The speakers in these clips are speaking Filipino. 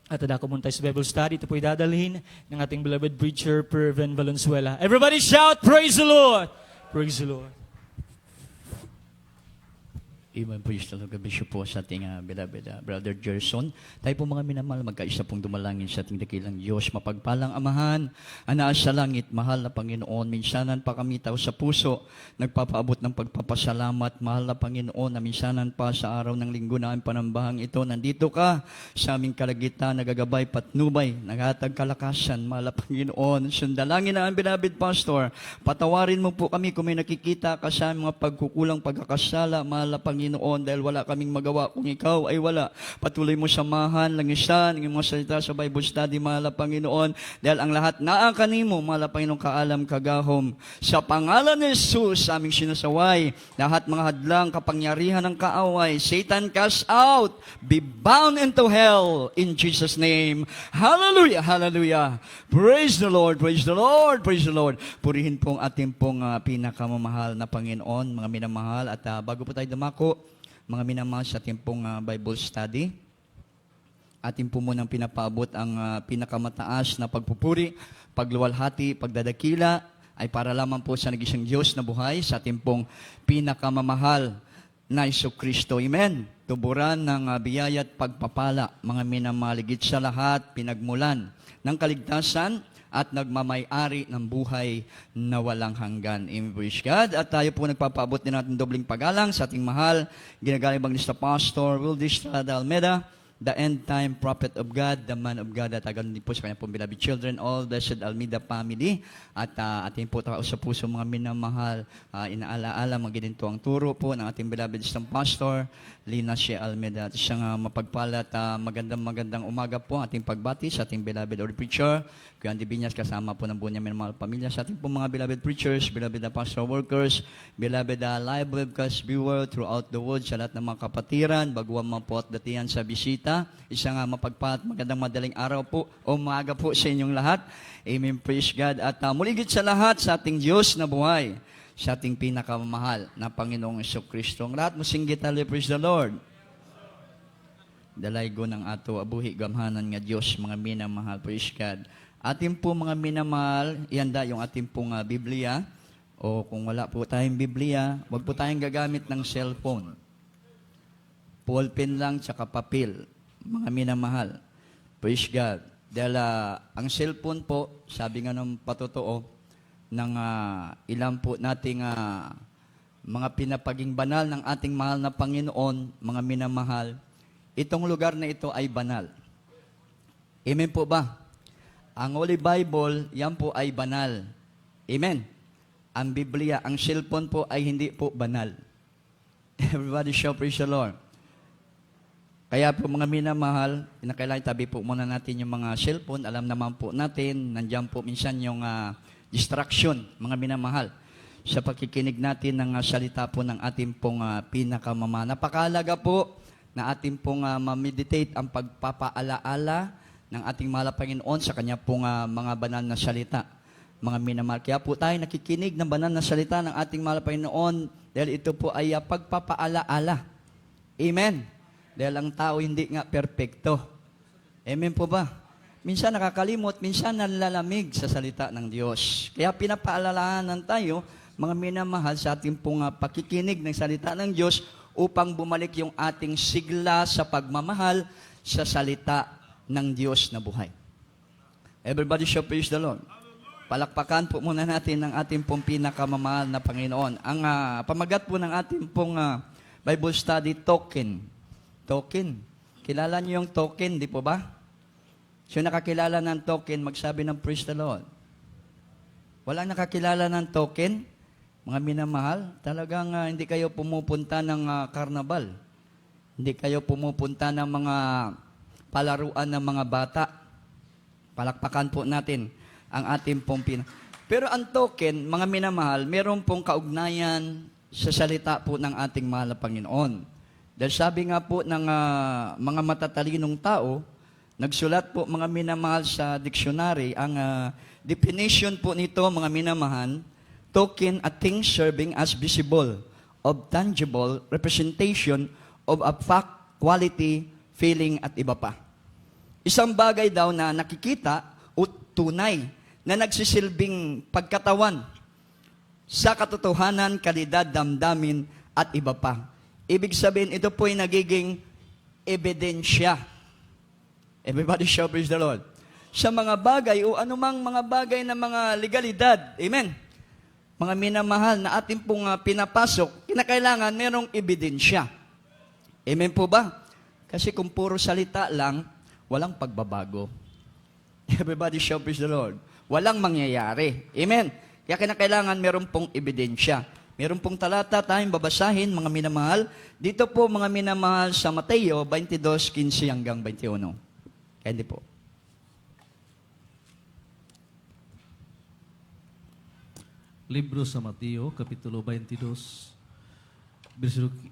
At ako muna tayo sa Bible study. Ito po idadalhin ng ating beloved preacher, Perven Valenzuela. Everybody shout, praise the Lord! Praise the Lord. Amen. Praise the Lord. Bishop po sa ating beloved Brother Gerson. Tayo po mga minamahal, magkaisa pong dumalangin sa ating dakilang Diyos. Mapagpalang Amahan, anaas sa langit, mahal na Panginoon. Minsanan pa kami tao sa puso, nagpapaabot ng pagpapasalamat. Mahal na Panginoon, na minsanan pa sa araw ng linggo na ang panambahang ito. Nandito ka sa aming kalagitan, nagagabay patnubay, naghatag kalakasan. Mahal na Panginoon, sundalangin na ang beloved pastor. Patawarin mo po kami kung may nakikita ka sa mga pagkukulang pagkakasala. Mahal na Panginoon, dahil wala kaming magawa kung ikaw ay wala. Patuloy mo samahan, langisan, ng mga salita sa Bible study, mahal na Panginoon, dahil ang lahat naa kanimo, mahal na Panginoon, kaalam, kagahom. Sa pangalan ni Jesus, aming sinasaway, lahat mga hadlang, kapangyarihan ng kaaway, Satan cast out, be bound into hell, in Jesus' name. Hallelujah, hallelujah. Praise the Lord, praise the Lord, praise the Lord. Purihin pong ating pong pinakamamahal na Panginoon, mga minamahal, at bago po tayo dumako, mga minamahal sa ating pong Bible study, atin po munang pinapaabot ang pinakamataas na pagpupuri, pagluwalhati, pagdadakila, ay para lamang po sa nag-isang Diyos na buhay, sa ating pong pinakamamahal na Jesucristo. Amen. Tuburan ng biyaya at pagpapala, mga minamaligid sa lahat, pinagmulan ng kaligtasan, at nagmamay-ari ng buhay na walang hanggan. Amen, praise God. At tayo po nagpapaabot din natin dobling pagalang sa ating mahal, ginagaling Evangelista Pastor Wildes Estrada Almeda, the end-time prophet of God, the man of God, at agad din po sa kanyang pong beloved children, all blessed Almeida family, at ating po tao sa puso mga minamahal, inaalaala, magininto ang turo po ng ating beloved isang pastor, Lina C. Almeida. At isang mapagpala at magandang umaga po ating pagbati sa ating beloved or preacher, Kuya Andy Binyas, kasama po ng buong niya minamahal pamilya, sa ating po mga beloved preachers, beloved pastor workers, beloved live webcast viewer throughout the world, sa lahat ng mga kapatiran, baguang mga po at datihan sa bisita. Isang mapagpalat, magandang madaling araw po, o umaga po sa inyong lahat. Amen, praise God. At muligid sa lahat sa ating Diyos na buhay, sa ating pinakamamahal na Panginoong Jesucristo. Ang lahat mo singgit, praise the Lord. Dalaygo ng ato abuhi gamhanan nga Diyos, mga minamahal, praise God. Ating po mga minamahal, ihanda yung ating pong Biblia, o kung wala po tayong Biblia, wag po tayong gagamit ng cellphone. Ballpen lang, tsaka papel, mga minamahal. Praise God. Dahil ang cellphone po, sabi nga ng patotoo, ng ilan po nating mga pinapaging banal ng ating mahal na Panginoon, mga minamahal, itong lugar na ito ay banal. Amen po ba? Ang Holy Bible, yan po ay banal. Amen. Ang Biblia, ang cellphone po ay hindi po banal. Everybody shout, praise the Lord. Kaya po mga minamahal, kinakailangan tabi po muna natin yung mga cellphone. Alam naman po natin, nandiyan po minsan yung distraction, mga minamahal, sa pagkikinig natin ng salita po ng ating pong pinakamamahal. Napakahalaga po na ating pong ma-meditate ang pagpapaalaala ng ating mahal na Panginoon sa Kanya pong mga banal na salita, mga minamahal. Kaya po tayo nakikinig ng banal na salita ng ating mahal na Panginoon dahil ito po ay pagpapaalaala. Amen. Dahil ang tao hindi nga perpekto. Amen po ba? Minsan nakakalimot, minsan nalalamig sa salita ng Diyos. Kaya pinapaalalahanan tayo, mga minamahal, sa ating pong pakikinig ng salita ng Diyos upang bumalik yung ating sigla sa pagmamahal sa salita ng Diyos na buhay. Everybody shout, praise the Lord. Palakpakan po muna natin ang ating pong pinakamamahal na Panginoon. Ang pamagat po ng ating pong Bible study, token. Token. Kilala niyo yung token, di po ba? So nakakilala ng token, magsabi ng praise the Lord. Walang nakakilala ng token, mga minamahal, talagang hindi kayo pumupunta ng karnabal. Hindi kayo pumupunta ng mga palaruan ng mga bata. Palakpakan po natin ang ating pong Pero ang token, mga minamahal, meron pong kaugnayan sa salita po ng ating mahal na Panginoon. Dahil sabi nga po ng mga matatalinong tao, nagsulat po mga minamahal sa dictionary, ang definition po nito, mga minamahal, token, a thing serving as visible, of tangible representation of a fact, quality, feeling, at iba pa. Isang bagay daw na nakikita o tunay na nagsisilbing pagkatawan sa katotohanan, kalidad, damdamin, at iba pa. Ibig sabihin, ito po ay nagiging ebidensya. Everybody shout, praise the Lord. Sa mga bagay o anumang mga bagay na mga legalidad. Amen. Mga minamahal na ating pong pinapasok, kinakailangan merong ebidensya. Amen po ba? Kasi kung puro salita lang, walang pagbabago. Everybody shout, praise the Lord. Walang mangyayari. Amen. Kaya kinakailangan meron pong ebidensya. Meron pong talata tayong babasahin, mga minamahal. Dito po, mga minamahal, sa Mateo 22:15 hanggang 21. Kaya hindi po. Libro sa Mateo, Kapitulo 22,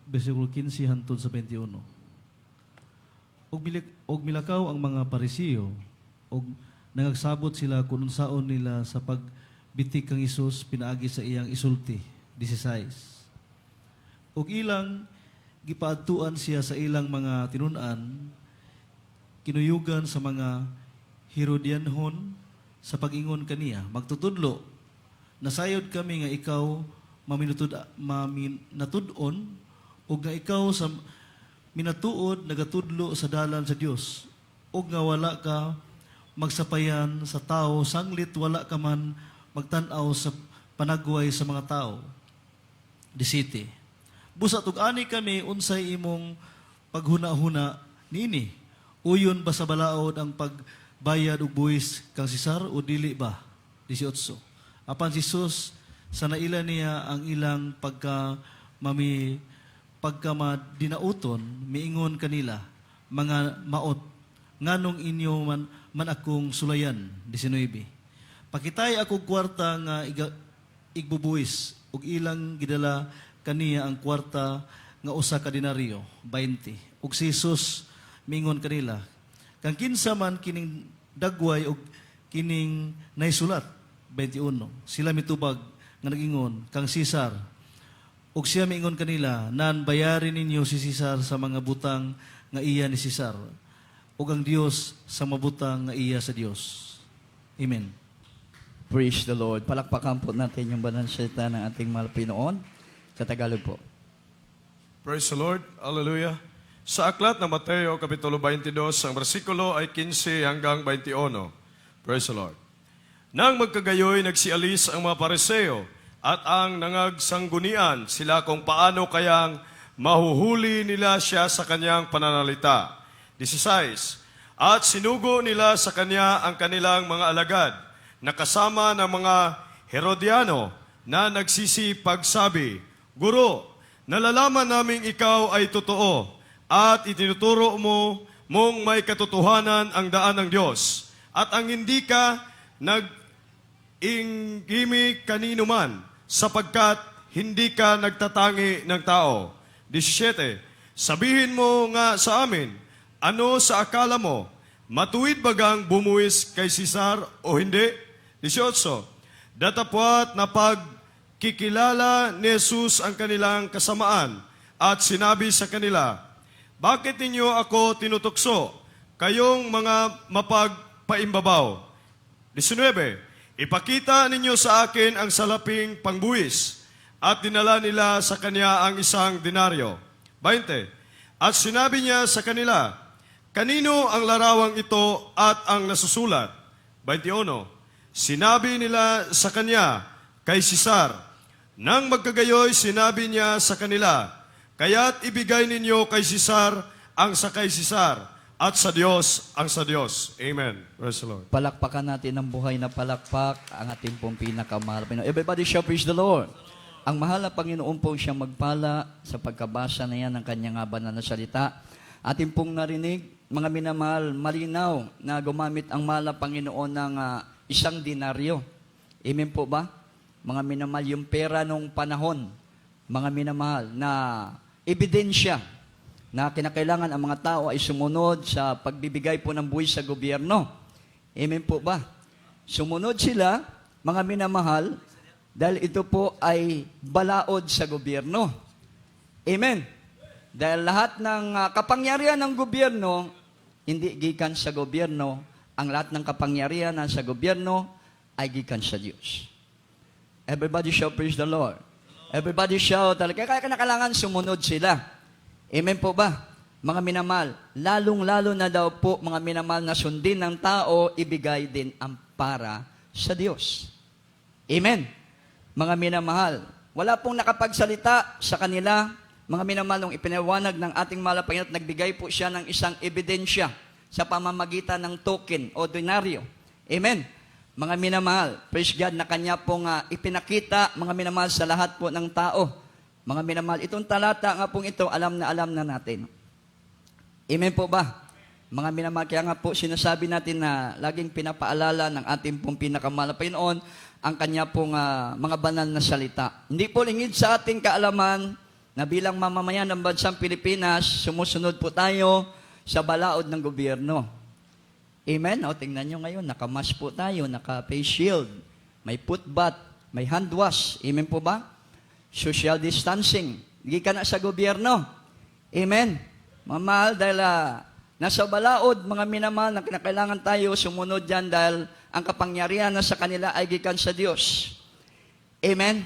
versikulo 15 hangtod sa 21. Og milakaw ang mga Parisiyo, og nangagsabot sila kung unsaon nila sa pagbitik kang Isus pinaagi sa iyang isulti. 16. Og ilang gipaadtuan siya sa ilang mga tinunan, kinuyugan sa mga Herodianhon sa pag-ingon kaniya, magtutudlo, nasayod kami nga ikaw maminatudon o nga ikaw sa minatuod nagatudlo sa dalan sa Dios o nga wala ka magsapayan sa tao sanglit wala ka man magtan-aw sa panagway sa mga tao. 17. Busa tug-ani kami unsay imong paghuna-huna niini. Uyon ba sa balaod ang pagbayad og buwis kang Cesar o dili ba? 18. Apan si Jesus sa naila niya ang ilang pagkamadinauton, miingon kanila, mga maot, nganong inyo man akong sulayan. 19. Pakitay ako kwarta nga igbubuwis, ug ilang gidala kaniya ang kwarta nga usa ka denaryo, 20. Ug si Jesus miingon kanila, kang kinsa man kining dagway ug kining naisulat, 21. Sila mitubag nga nagingon kang Cesar. Ug siya miingon kanila, nan bayarin ninyo si Cesar sa mga butang nga iya ni Cesar, ug ang Dios sa mabutang nga iya sa Dios. Amen. Praise the Lord. Palakpakan po natin yung banal salita ng ating mahal Pinoon sa Tagalog po. Praise the Lord. Hallelujah. Sa aklat ng Mateo, Kapitulo 22, ang bersikulo ay 15 hanggang 21. Praise the Lord. Nang magkagayoy, nagsialis ang mga Pariseo at ang nangagsangunian sila kung paano kayang mahuhuli nila siya sa kanyang pananalita. 16. At sinugo nila sa kanya ang kanilang mga alagad na kasama ng mga Herodiano na nagsisipagsabi, Guro, nalalaman naming ikaw ay totoo at itinuturo mong may katotohanan ang daan ng Diyos at ang hindi ka nag-ingimi kanino man sapagkat hindi ka nagtatangi ng tao. 17. Sabihin mo nga sa amin, ano sa akala mo? Matuwid bagang bumuwis kay Cesar o hindi? 18. Datapwat na pagkikilala ni Jesus ang kanilang kasamaan at sinabi sa kanila, Bakit ninyo ako tinutukso? Kayong mga mapagpaimbabaw. 19. Ipakita ninyo sa akin ang salaping pangbuwis at dinala nila sa kanya ang isang denaryo. 20. At sinabi niya sa kanila, Kanino ang larawang ito at ang nasusulat? 21. Sinabi nila sa kanya, kay Cesar. Nang magkagayoy, sinabi niya sa kanila, Kaya't ibigay ninyo kay Cesar ang sa kay Cesar at sa Diyos ang sa Diyos. Amen. Praise the Lord. Palakpakan natin ng buhay na palakpak ang ating pong pinakamahal. Everybody shout, praise the Lord. Ang mahal na Panginoon po siyang magpala sa pagkabasa na yan ng kanyang banal na salita. Ating pong narinig, mga minamahal, malinaw na gumamit ang mahal na Panginoon ng isang denaryo. Amen po ba? Mga minamahal, yung pera nung panahon, mga minamahal, na ebidensya na kinakailangan ang mga tao ay sumunod sa pagbibigay po ng buwis sa gobyerno. Amen po ba? Sumunod sila, mga minamahal, dahil ito po ay balaod sa gobyerno. Amen. Dahil lahat ng kapangyarihan ng gobyerno hindi gikan sa gobyerno, ang lahat ng kapangyarihan na sa gobyerno ay gikan sa Diyos. Everybody shout, praise the Lord. Everybody shout, kaya kailangan sumunod sila. Amen po ba? Mga minamahal, lalong-lalo na daw po, mga minamahal, na sundin ng tao, ibigay din ang para sa Diyos. Amen. Mga minamahal, wala pong nakapagsalita sa kanila, mga minamahal, nung ipinawanag ng ating mahal na Panginoon, nagbigay po siya ng isang ebidensya sa pamamagitan ng token o denaryo. Amen. Mga minamahal, praise God, na kanya pong ipinakita, mga minamahal, sa lahat po ng tao. Mga minamahal, itong talata nga pong ito, alam na natin. Amen po ba? Mga minamahal, kaya nga po sinasabi natin na laging pinapaalala ng ating pong pinakamahal na Panginoon ang kanya pong mga banal na salita. Hindi po lingid sa ating kaalaman na bilang mamamayan ng bansang Pilipinas, sumusunod po tayo sa balaod ng gobyerno. Amen? O, tingnan nyo ngayon, nakamask po tayo, naka-face shield, may foot bath, may hand wash. Amen po ba? Social distancing. Hindi ka na sa gobyerno. Amen? Mamahal, dahil nasa balaod, mga minamahal, na kinakailangan tayo sumunod dyan dahil ang kapangyarihan na sa kanila ay gikan sa Diyos. Amen?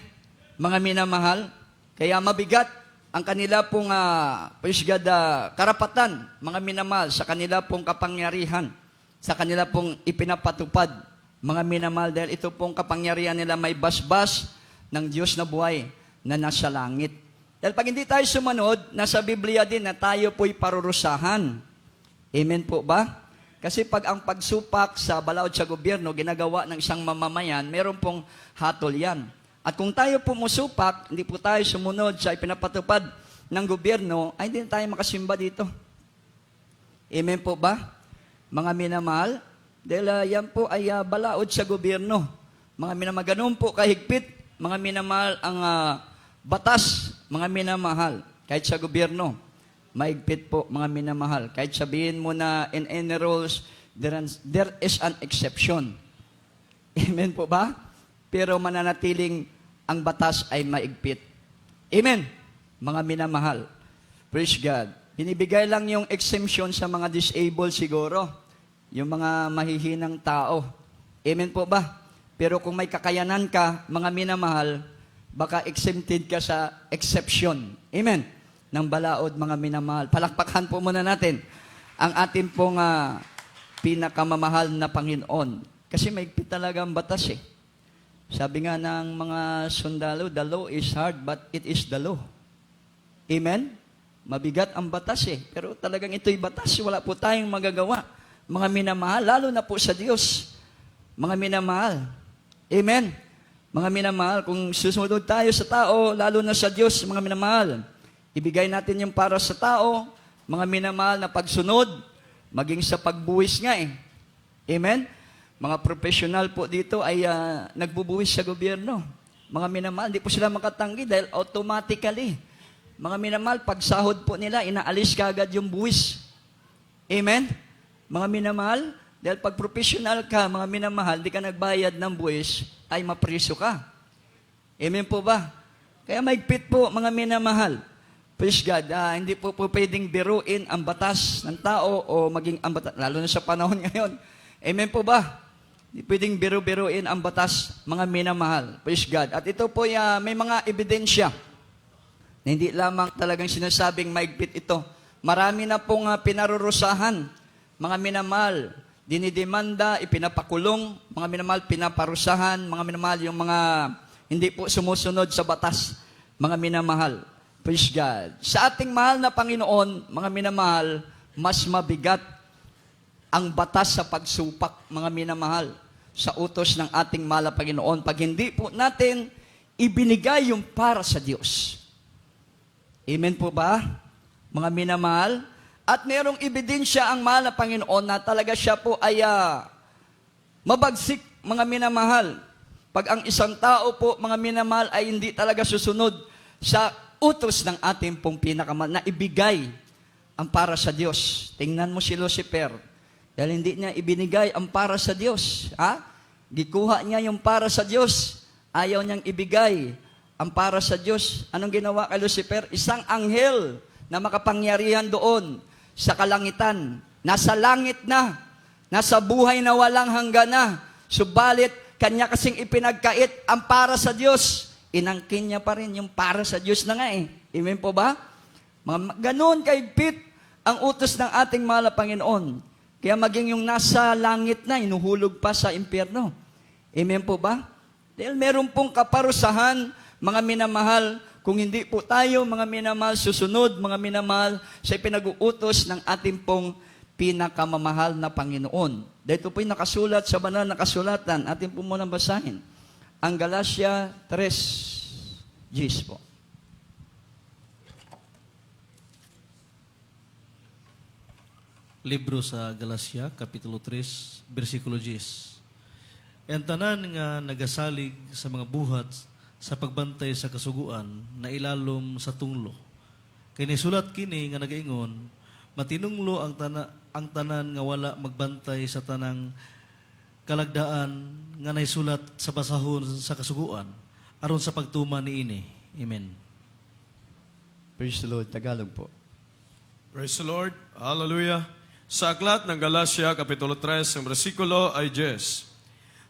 Mga minamahal, kaya mabigat ang kanila pong praise God, karapatan, mga minamahal, sa kanila pong kapangyarihan, sa kanila pong ipinapatupad, mga minamahal, dahil ito pong kapangyarihan nila may basbas ng Diyos na buhay na nasa langit. Dahil pag hindi tayo sumunod, nasa Biblia din na tayo po'y parurusahan. Amen po ba? Kasi pag ang pagsupak sa balaod sa gobyerno, ginagawa ng isang mamamayan, meron pong hatol yan. At kung tayo pumusupak, hindi po tayo sumunod sa ipinapatupad ng gobyerno, ay hindi tayo makasimba dito. Amen po ba? Mga minamahal, dahil yan po ay balaod sa gobyerno. Mga minamahal, ganun po kahigpit, mga minamahal, ang batas, mga minamahal, kahit sa gobyerno, maigpit po, mga minamahal. Kahit sabihin mo na in any rules, there is an exception. Amen po ba? Pero mananatiling ang batas ay maigpit. Amen. Mga minamahal. Praise God. Binibigay lang yung exemption sa mga disabled siguro. Yung mga mahihinang tao. Amen po ba? Pero kung may kakayanan ka, mga minamahal, baka exempted ka sa exception. Amen. Ng balaod, mga minamahal. Palakpakan po muna natin ang ating pong pinakamamahal na Panginoon. Kasi maigpit talaga ang batas eh. Sabi nga ng mga sundalo, the law is hard, but it is the law. Amen? Mabigat ang batas eh. Pero talagang ito'y batas. Wala po tayong magagawa. Mga minamahal, lalo na po sa Diyos. Mga minamahal. Amen? Mga minamahal, kung susunod tayo sa tao, lalo na sa Diyos, mga minamahal, ibigay natin yung para sa tao, mga minamahal na pagsunod, maging sa pagbuwis nga eh. Amen? Mga professional po dito ay nagbubuwis sa gobyerno. Mga minamahal, hindi po sila makatanggi dahil automatically. Mga minamahal, pag sahod po nila, inaalis kaagad yung buwis. Amen? Mga minamahal, dahil pag professional ka, mga minamahal, di ka nagbayad ng buwis, ay mapriso ka. Amen po ba? Kaya maigpit po, mga minamahal. Praise God, hindi po pwedeng biruin ang batas ng tao o maging ang batas, lalo na sa panahon ngayon. Amen po ba? Hindi pwedeng biru-biruin ang batas, mga minamahal. Praise God. At ito po may mga ebidensya na hindi lamang talagang sinasabing maigpit ito. Marami na pong pinarurusahan, mga minamahal, dinidemanda, ipinapakulong, mga minamahal, pinaparusahan, mga minamahal, yung mga hindi po sumusunod sa batas, mga minamahal. Praise God. Sa ating mahal na Panginoon, mga minamahal, mas mabigat ang batas sa pagsupak, mga minamahal, sa utos ng ating mahal na Panginoon pag hindi po natin ibinigay yung para sa Diyos. Amen po ba, mga minamahal? At mayroong ebidensya ang mahal na Panginoon na talaga siya po ay mabagsik, mga minamahal. Pag ang isang tao po, mga minamahal, ay hindi talaga susunod sa utos ng ating pong pinakamahal na ibigay ang para sa Diyos. Tingnan mo si Lucifer. Dahil hindi niya ibinigay ang para sa Diyos. Gikuha niya yung para sa Diyos. Ayaw niyang ibigay ang para sa Diyos. Anong ginawa kay Lucifer? Isang anghel na makapangyarihan doon sa kalangitan. nasa langit na, nasa buhay na walang hanggan na. Subalit, kanya kasing ipinagkait ang para sa Diyos. Inangkin niya pa rin yung para sa Diyos na nga eh. Amen po ba? Ganon kaigpit ang utos ng ating mahal na Panginoon. Kaya maging yung nasa langit na, inuhulog pa sa impyerno. Amen po ba? Dahil meron pong kaparusahan, mga minamahal, kung hindi po tayo, mga minamahal, susunod, mga minamahal, sa pinag-uutos ng ating pong pinakamamahal na Panginoon. Dahil ito po'y nakasulat sa banal na kasulatan. Atin po muna basahin. Ang Galatia 3:10 po. Libro sa Galacia, Kapitulo 3, versikulo 10. Ang tanan nga nagasalig sa mga buhat sa pagbantay sa kasuguan na ilalom sa tunglo. Kay nisulat kini nga nagaingon, matinunglo ang tanan nga wala magbantay sa tanang kalagdaan nga naisulat sa basahon sa kasuguan aron sa pagtuman ni ini. Amen. Praise the Lord. Tagalog po. Praise the Lord. Hallelujah. Sa aklat ng Galacia, Kapitulo 3, ang bersikulo ay 10.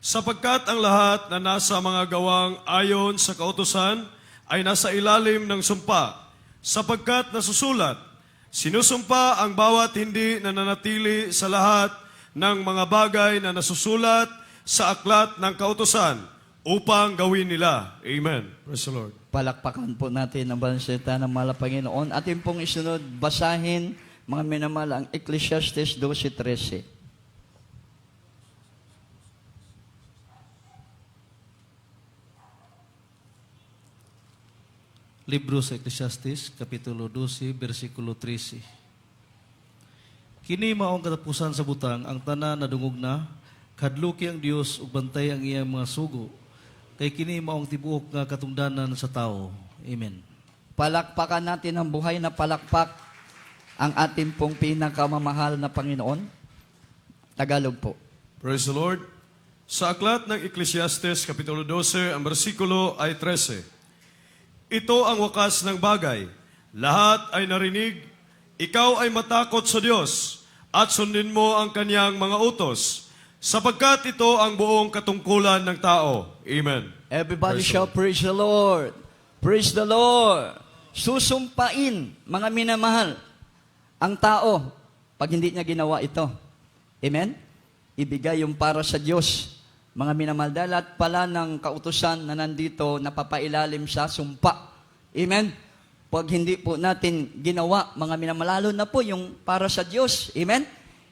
Sapagkat ang lahat na nasa mga gawang ayon sa kautusan ay nasa ilalim ng sumpa, sapagkat nasusulat, sinusumpa ang bawat hindi nananatili sa lahat ng mga bagay na nasusulat sa aklat ng kautusan upang gawin nila. Amen. Praise the Lord. Palakpakan po natin ang balansalita ng mahal na Panginoon. Atin pong isunod, basahin, mga minamahal, ang Ecclesiastes 12:13. Libro sa Ecclesiastes, Kapitulo 12, versikulo 13. Kini maong katapusan sa butang, ang tanan na dungog na, kadluki ang Dios ug bantay ang iyang mga sugo, kay kini maong tibuok nga katungdanan sa tao. Amen. Palakpakan natin ang buhay na palakpak ang ating pong pinakamamahal na Panginoon. Tagalog po. Praise the Lord. Sa aklat ng Ecclesiastes, Kapitulo 12, ang bersikulo ay 13. Ito ang wakas ng bagay. Lahat ay narinig. Ikaw ay matakot sa Diyos at sundin mo ang kanyang mga utos, sapagkat ito ang buong katungkulan ng tao. Amen. Everybody Praise the shout, praise the Lord. Praise the Lord. Susumpain, mga minamahal, ang tao pag hindi niya ginawa ito. Amen? Ibigay yung para sa Diyos. Mga minamahal, dalat pala ng kautusan na nandito, napapailalim sa sumpa. Amen? Pag hindi po natin ginawa, mga minamahal, lalo na po yung para sa Diyos. Amen?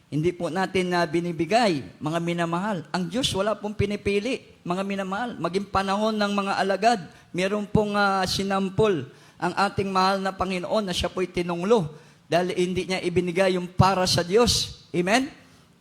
Hindi po natin na binibigay, mga minamahal. Ang Diyos wala pong pinipili, mga minamahal. Maging panahon ng mga alagad, meron pong sinampol ang ating mahal na Panginoon na siya po'y tinunglo dahil hindi niya ibinigay yung para sa Diyos. Amen?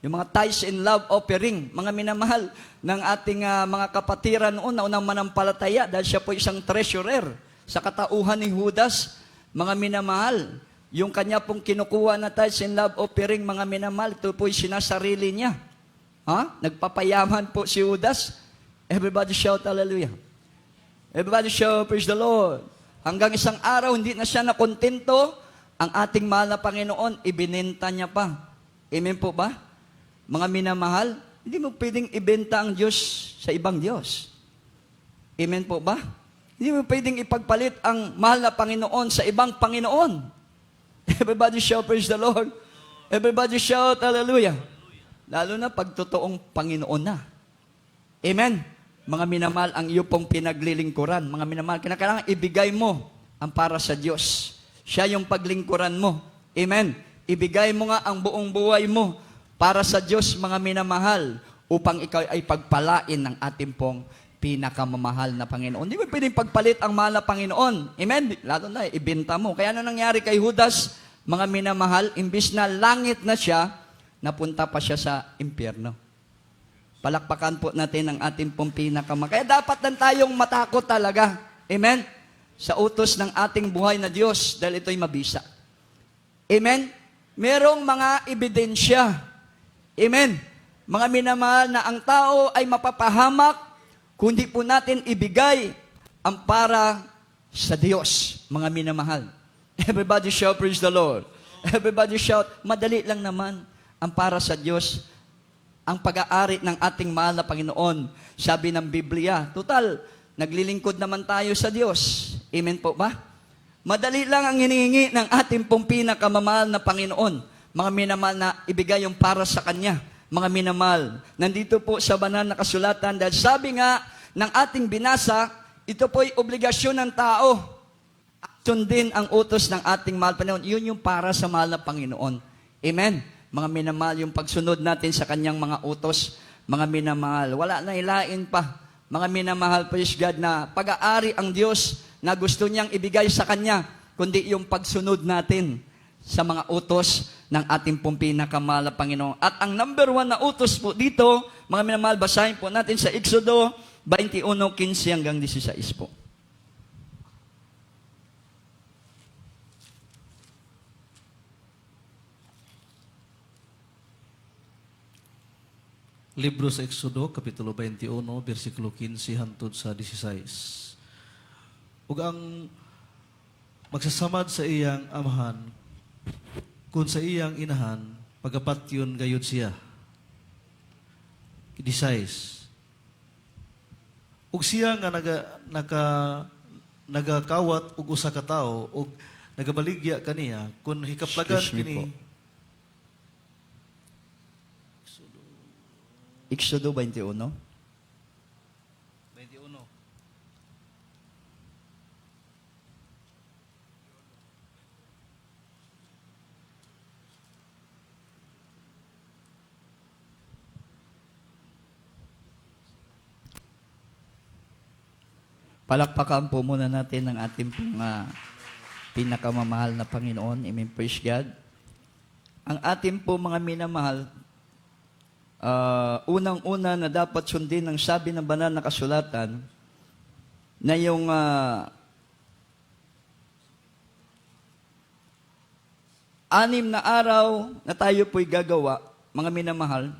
Yung mga tithes and love offering, mga minamahal ng ating mga kapatiran noon na unang manampalataya dahil siya po isang treasurer sa katauhan ni Judas, mga minamahal. Yung kanya pong kinukuha na tithes and love offering, mga minamahal, ito po'y sinasarili niya. Nagpapayaman po si Judas. Everybody shout hallelujah. Everybody shout praise the Lord. Hanggang isang araw, hindi na siya nakontento, ang ating mahal na Panginoon, ibinenta niya pa. Amen po ba? Mga minamahal, hindi mo pwedeng ibenta ang Diyos sa ibang Diyos. Amen po ba? Hindi mo pwedeng ipagpalit ang mahal na Panginoon sa ibang Panginoon. Everybody shout, praise the Lord. Everybody shout, hallelujah. Lalo na pag totoong Panginoon na. Amen. Mga minamahal, ang iyo pong pinaglilingkuran. Mga minamahal, kinakailangan ibigay mo ang para sa Diyos. Siya yung paglingkuran mo. Amen. Ibigay mo nga ang buong buhay mo para sa Diyos, mga minamahal, upang ikaw ay pagpalain ng ating pong pinakamamahal na Panginoon. Hindi mo pwedeng pagpalit ang mahal na Panginoon. Amen? Lalo na, ibenta mo. Kaya ano nangyari kay Judas, mga minamahal, imbis na langit na siya, napunta pa siya sa impyerno. Palakpakan po natin ang ating pong pinakamamahal. Kaya dapat lang tayong matakot talaga. Amen? Sa utos ng ating buhay na Diyos, dahil ito'y mabisa. Amen? Merong mga ebidensya. Amen. Mga minamahal na ang tao ay mapapahamak kundi po natin ibigay ang para sa Diyos, mga minamahal. Everybody shout, praise the Lord. Everybody shout, madali lang naman. ang para sa Diyos, ang pag-aari ng ating mahal na Panginoon. Sabi ng Biblia, total, naglilingkod naman tayo sa Diyos. Amen po ba? Madali lang ang hinihingi ng ating pong pinakamamahal na Panginoon. Mga minamahal na ibigay yung para sa Kanya. Mga minamahal, nandito po sa banal na kasulatan dahil sabi nga ng ating binasa, ito po'y obligasyon ng tao. Sundin ang utos ng ating mahal Panginoon. Yun yung para sa mahal na Panginoon. Amen. Mga minamahal, yung pagsunod natin sa Kanyang mga utos, mga minamahal, wala na ilain pa. Mga minamahal, praise God, na pag-aari ang Diyos na gusto niyang ibigay sa Kanya, kundi yung pagsunod natin sa mga utos ng ating pong pinakamahal na Panginoon. At ang number 1 na utos po dito, mga minamahal, basahin po natin sa Exodo 21:15 hanggang 16 po. Libro sa Exodo, Kapitulo 21, versikulo 15 hantod sa 16. Ug ang magsasamad sa iyang amahan, kung sa iyang inahan, pagapat yun gayud siya. 16. Ug siya nga nagakawat og usa ka tawo ug nagabaligya kaniya kung hikaplagan Excuse me kini po. Exodo 21. 21. Palakpakan po muna natin ang ating pong pinakamamahal na Panginoon. Amen. Praise God. Ang ating po mga minamahal, unang-una na dapat sundin ang sabi ng banal na kasulatan na yung anim na araw na tayo po'y gagawa, mga minamahal,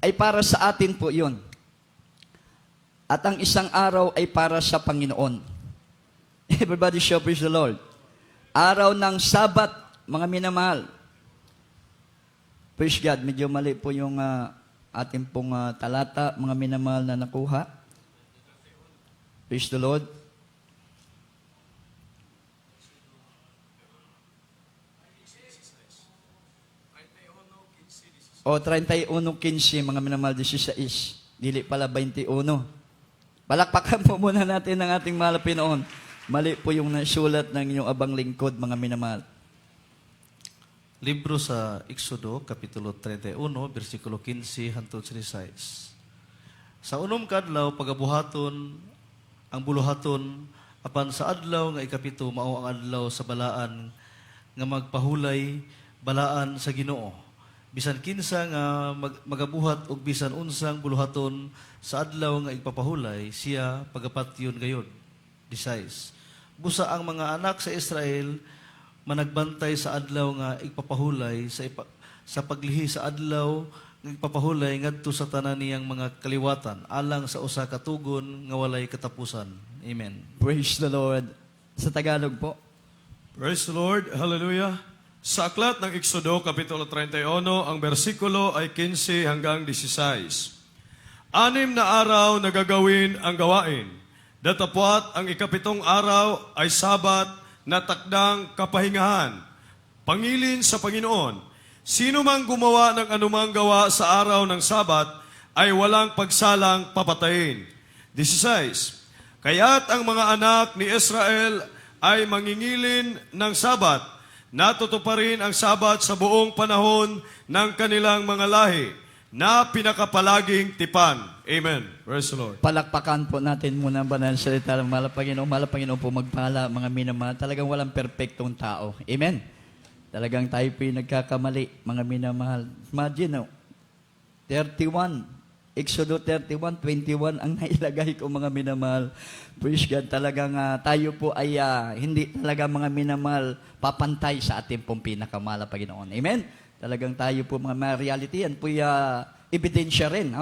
ay para sa atin po yun. At ang isang araw ay para sa Panginoon. Everybody shout praise the Lord. Araw ng Sabat, mga minamahal. Praise God, medyo mali po yung ating pong talata, mga minamahal na nakuha. Praise the Lord. O, 31:15, mga minamahal, 16. Dili pala 21. Palakpakan po muna natin ang ating mahal na Panginoon. Mali po yung nasulat ng inyong abang lingkod, mga minamahal. Libro sa Exodo, Kapitulo 31, versikulo 15 hantod 16. Sa unom kadlaw pagabuhaton ang buluhaton apan sa adlaw nga ikapito mao ang adlaw sa balaan nga magpahulay balaan sa Ginoo. Bisan kinsa nga magabuhat og bisan unsang buluhaton sa adlaw nga igpapahulay siya pagapatyon gayod. 16. Busa ang mga anak sa Israel managbantay sa adlaw nga igpapahulay sa paglihi sa adlaw nga igpapahulay ngadto sa tanan niyang mga kaliwatan alang sa usa ka tugon nga walay katapusan. Amen. Praise the Lord. Sa Tagalog po. Praise the Lord. Hallelujah. Sa aklat ng Exodo, Kapitulo 31, ang bersikulo ay 15 hanggang 16. 6 na araw na gagawin ang gawain. Datapwat ang ikapitong araw ay Sabat na takdang kapahingahan. Pangilin sa Panginoon. Sino mang gumawa ng anumang gawa sa araw ng Sabat ay walang pagsalang papatayin. 16. Kaya't ang mga anak ni Israel ay mangingilin ng Sabat. Natutuparin ang Sabat sa buong panahon ng kanilang mga lahi na pinakapalaging tipan. Amen. Praise the Lord. Palakpakan po natin muna ang banal na salita ng mahal na Panginoon. Mahal na Panginoon po magpala, mga minamahal. Talagang walang perpektong tao. Amen. Talagang tayo po yung nagkakamali, mga minamahal. Imagine, 31. Exodo 31, 21 ang nailagay ko, mga minamahal. Praise God, talagang tayo po ay hindi talaga, mga minamahal, papantay sa ating pong pinakamahal na Panginoon. Amen? Talagang tayo po, mga reality, yan po ebidensya rin,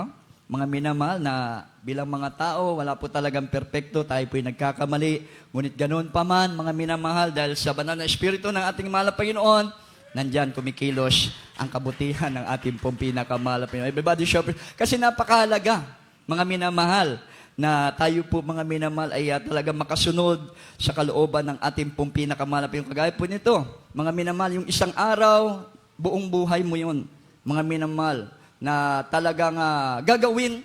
mga minamahal, na bilang mga tao, wala po talagang perpekto, tayo po ay nagkakamali. Ngunit ganoon pa man, mga minamahal, dahil sa banal na espiritu ng ating mahal na Panginoon, nandyan kumikilos ang kabutihan ng ating pong pinakamahal na Panginoon. Everybody shout praise. Kasi napakahalaga, mga minamahal, na tayo po mga minamahal ay talaga makasunod sa kalooban ng ating pong pinakamahal na Panginoon. Kagaya po nito, mga minamahal, yung isang araw, buong buhay mo yun, mga minamahal, na talagang gagawin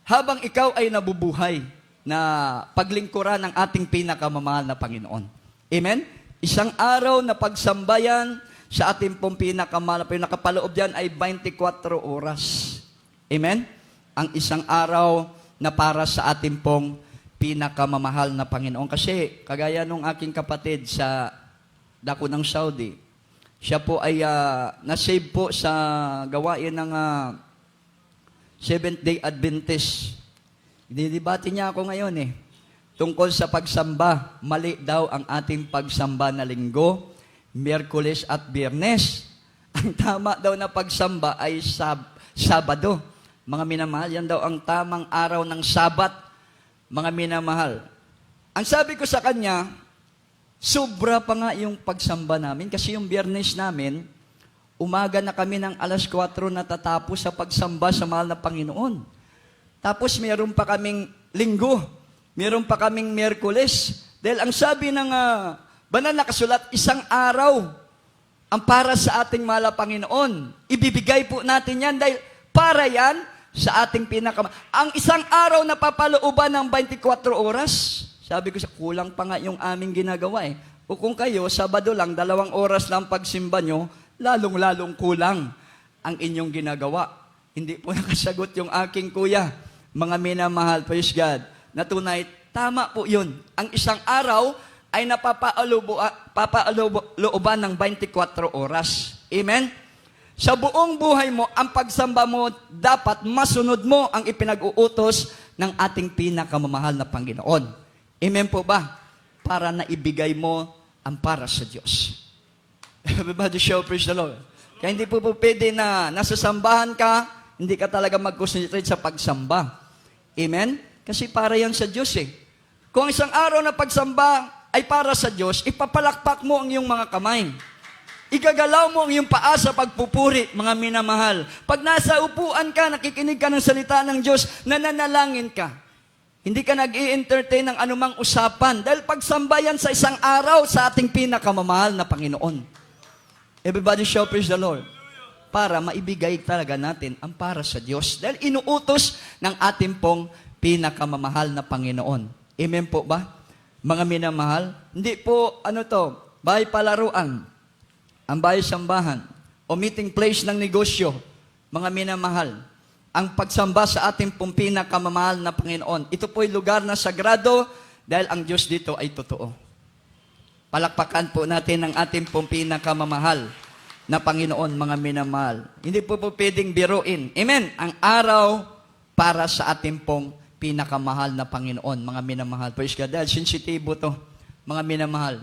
habang ikaw ay nabubuhay na paglingkuran ng ating pinakamamahal na Panginoon. Amen? Isang araw na pagsambayan sa ating pong pinakamahal na Panginoon. Nakapaloob dyan ay 24 oras. Amen? Ang isang araw na para sa ating pong pinakamamahal na Panginoon. Kasi, kagaya nung aking kapatid sa dako ng Saudi, siya po ay nasave po sa gawain ng Seventh-day Adventist. Didibati niya ako ngayon tungkol sa pagsamba. Mali daw ang ating pagsamba na Linggo, Miyerkules at Biyernes. Ang tama daw na pagsamba ay Sabado. Mga minamahal, yan daw ang tamang araw ng Sabat. Mga minamahal. Ang sabi ko sa kanya, sobra pa nga yung pagsamba namin kasi yung Biyernes namin, umaga na kami ng alas 4 natatapos sa pagsamba sa mahal na Panginoon. Tapos meron pa kaming Linggo, meron pa kaming Miyerkules. Dahil ang sabi ng banal na kasulat, isang araw ang para sa ating mahal na Panginoon. Ibibigay po natin yan dahil para yan sa ating ang isang araw na papalooban ng 24 oras. Sabi ko, kulang pa nga yung aming ginagawa O kung kayo, Sabado lang, 2 oras lang pagsimba nyo, lalong-lalong kulang ang inyong ginagawa. Hindi po nakasagot yung aking kuya. Mga minamahal, praise God, na tunay, tama po yun. Ang isang araw ay napapalooban ng 24 oras. Amen? Sa buong buhay mo, ang pagsamba mo, dapat masunod mo ang ipinag-uutos ng ating pinakamamahal na Panginoon. Amen po ba? Para na ibigay mo ang para sa Diyos. Everybody shout praise the Lord. Kaya hindi po pwede na nasa sambahan ka, hindi ka talaga mag-concentrate sa pagsamba. Amen? Kasi para yan sa Diyos Kung isang araw na pagsamba ay para sa Diyos, ipapalakpak mo ang iyong mga kamay. Igagalaw mo ang iyong paa sa pagpupuri, mga minamahal. Pag nasa upuan ka, nakikinig ka ng salita ng Diyos, nananalangin ka. Hindi ka nag-i-entertain ng anumang usapan. Dahil pagsambayan sa isang araw sa ating pinakamamahal na Panginoon. Everybody shout praise the Lord. Para maibigay talaga natin ang para sa Diyos. Dahil inuutos ng ating pong pinakamamahal na Panginoon. Amen po ba? Mga minamahal, hindi po, bahay palaruan. Ang bahay sambahan o meeting place ng negosyo, mga minamahal, ang pagsamba sa ating pong pinakamamahal na Panginoon. Ito po'y lugar na sagrado dahil ang Diyos dito ay totoo. Palakpakan po natin ang ating pong pinakamamahal na Panginoon, mga minamahal. Hindi po pwedeng biruin. Amen? Ang araw para sa ating pong pinakamahal na Panginoon, mga minamahal. Praise God. Dahil sensitibo to, mga minamahal.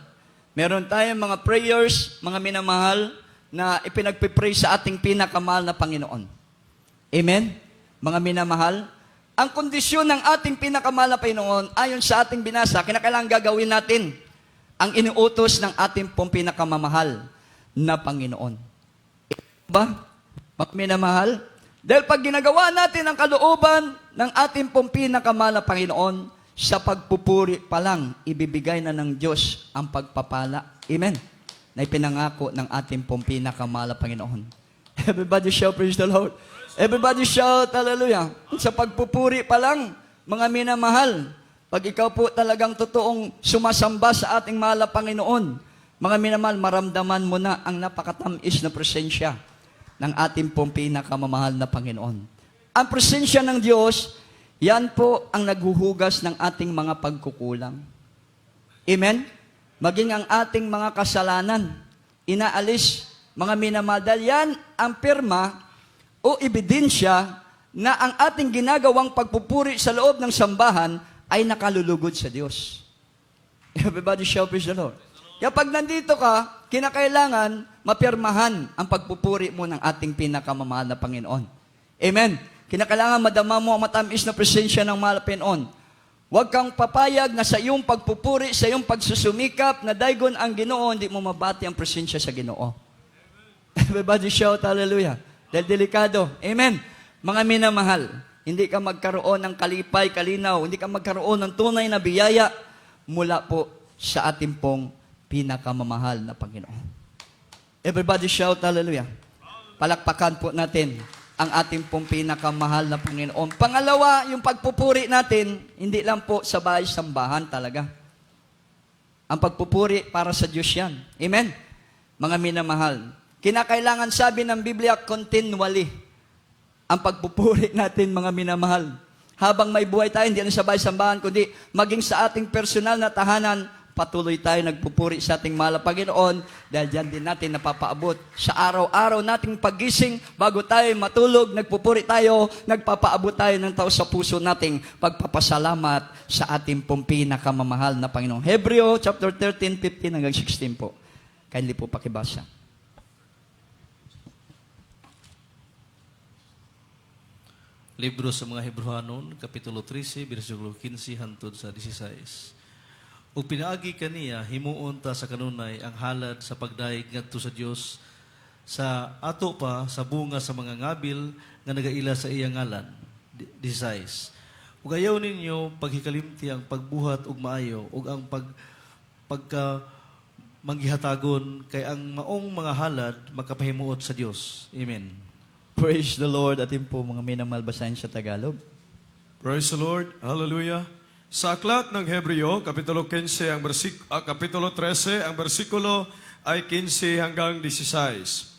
Meron tayong mga prayers, mga minamahal, na ipinagpipray sa ating pinakamahal na Panginoon. Amen? Mga minamahal, ang kondisyon ng ating pinakamahal na Panginoon, ayon sa ating binasa, kinakailangan gagawin natin ang inuutos ng ating pong pinakamamahal na Panginoon. Ba? Mga minamahal, dahil pag ginagawa natin ang kalooban ng ating pong pinakamahal na Panginoon, sa pagpupuri pa lang, ibibigay na ng Diyos ang pagpapala. Amen? Na ipinangako ng ating pong pinakamahal na Panginoon. Everybody shout, praise the Lord. Everybody shout, hallelujah. Sa pagpupuri pa lang, mga minamahal, pag ikaw po talagang totoong sumasamba sa ating mahal na Panginoon, mga minamahal, maramdaman mo na ang napakatamis na presensya ng ating pong pinakamamahal na Panginoon. Ang presensya ng Diyos, yan po ang naghuhugas ng ating mga pagkukulang. Amen? Maging ang ating mga kasalanan, inaalis, mga minamahal, dahil yan ang pirma o ebidensya na ang ating ginagawang pagpupuri sa loob ng sambahan ay nakalulugod sa Diyos. Everybody shout praise the Lord. Kaya pag nandito ka, kinakailangan mapirmahan ang pagpupuri mo ng ating pinakamamahal na Panginoon. Amen? Kinakailangan madama mo ang matamis na presensya ng mahal na Panginoon. Huwag kang papayag na sa iyong pagpupuri, sa iyong pagsusumikap, na daygon ang Ginoo, hindi mo mabati ang presensya sa Ginoo. Everybody shout hallelujah. Dahil delikado. Amen. Mga minamahal, hindi ka magkaroon ng kalipay, kalinaw, hindi ka magkaroon ng tunay na biyaya mula po sa ating pong pinakamamahal na Panginoon. Everybody shout hallelujah. Palakpakan po natin ang ating pong pinakamahal na Panginoon. Pangalawa, yung pagpupuri natin, hindi lang po sa bahay-sambahan talaga. Ang pagpupuri para sa Diyos yan. Amen? Mga minamahal, kinakailangan sabi ng Biblia, continually, ang pagpupuri natin, mga minamahal. Habang may buhay tayo, hindi lang sa bahay-sambahan, kundi maging sa ating personal na tahanan, patuloy tayo nagpupuri sa ating mahal na Panginoon dahil dyan din natin napapaabot sa araw-araw nating paggising bago tayo matulog, nagpupuri tayo, nagpapaabot tayo ng tao sa puso nating pagpapasalamat sa ating pong pinakamamahal na Panginoon. Hebreo chapter 13, 15 hanggang 16 po. Kindly po pakibasa. Libro sa mga Hebrehanon, Kapitulo 13, versikulo 15 hantod sa 16. Ug pinaagi kaniya himuon ta sa kanunay ang halad sa pagdaig ngadto sa Dios sa ato pa sa bunga sa mga ngabil nga nagaila sa iyang ngalan. 16. Ug ayaw ninyo paghikalimti ang pagbuhat ug maayo ug ang pagka manggihatagon kay ang maong mga halad makapahimuot sa Dios. Amen. Praise the Lord. Atin po mga minamahal, basahin sa Tagalog. Praise the Lord. Hallelujah. Sa aklat ng Hebreo, Kapitulo 15, Kapitulo 13, ang bersikulo ay 15 hanggang 16.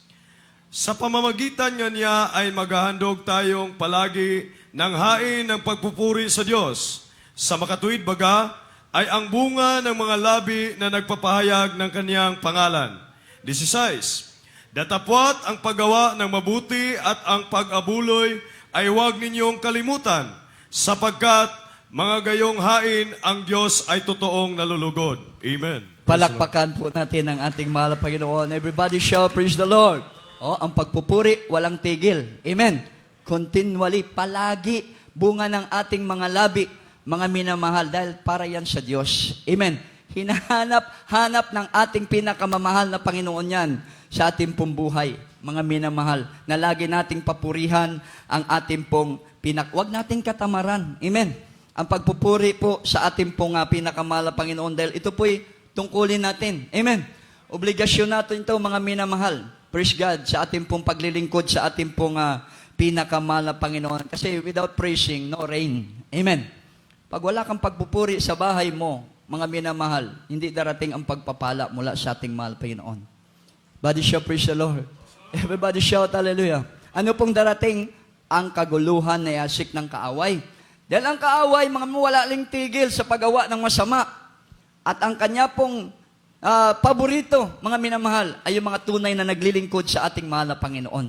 Sa pamamagitan nga niya ay maghahandog tayong palagi ng hain ng pagpupuri sa Diyos. Sa makatuwid baga ay ang bunga ng mga labi na nagpapahayag ng kaniyang pangalan. 16. Datapwat ang paggawa ng mabuti at ang pag-abuloy ay huwag ninyong kalimutan, sapagkat mga gayong hain, ang Diyos ay totoong nalulugod. Amen. Palakpakan po natin ang ating mahal na Panginoon. Everybody shout, praise the Lord. Ang pagpupuri, walang tigil. Amen. Continually, palagi, bunga ng ating mga labi, mga minamahal, dahil para yan sa Diyos. Amen. Hinahanap-hanap ng ating pinakamamahal na Panginoon yan sa ating pong buhay, mga minamahal, na lagi nating papurihan ang ating pong huwag nating katamaran. Amen. Ang pagpupuri po sa ating pong pinakamahal na Panginoon dahil ito po'y tungkulin natin. Amen. Obligasyon natin ito, mga minamahal. Praise God sa ating pong paglilingkod sa ating pong pinakamahal na Panginoon. Kasi without praising, no rain. Amen. Pag wala kang pagpupuri sa bahay mo, mga minamahal, hindi darating ang pagpapala mula sa ating mahal Panginoon. Body shout, praise the Lord. Everybody shout, hallelujah. Ano pong darating? Ang kaguluhan na yasik ng kaaway. Dahil ang kaaway, mga wala ling tigil sa paggawa ng masama. At ang kanya pong paborito, mga minamahal, ay yung mga tunay na naglilingkod sa ating mahal na Panginoon.